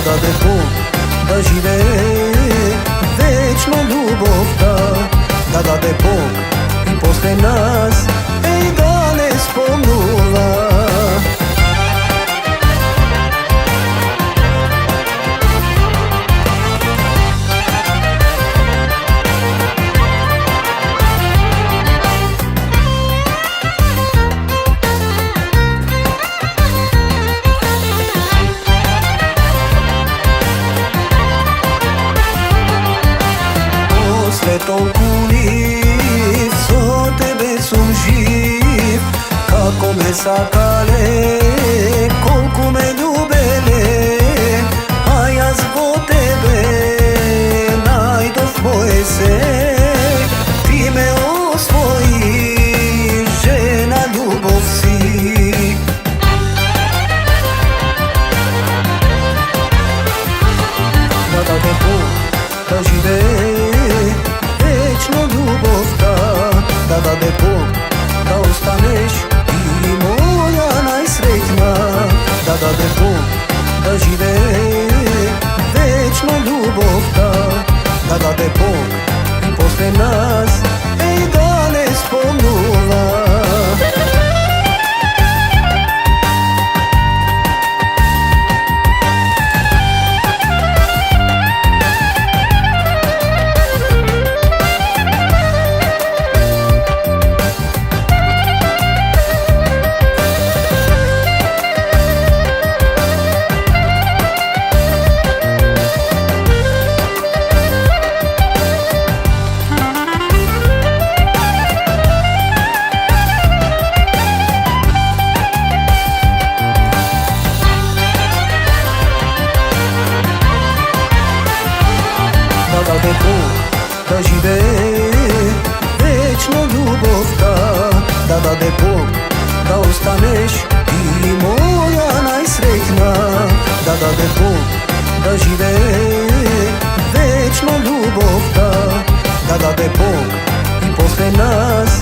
даде Бог да живее вечно љубовта, да даде Бог и после нас да не спомнува. После толку лив, со тебе сум жив, како ме сакале, колку ме љубеле, а јас во тебе најдов моје се. Ти ме освои, жена љубов си. Да даде Бог да живее вечно љубовта, да даде Бог да останеш ти моја најсреќна, да даде Бог да живее вечно љубовта, да даде Бог и после нас да не спомнува. Да даде Бог да живее вечно љубовта, да даде Бог да останеш ти моја најсреќна, да даде Бог да живее вечно љубовта, да даде Бог и после нас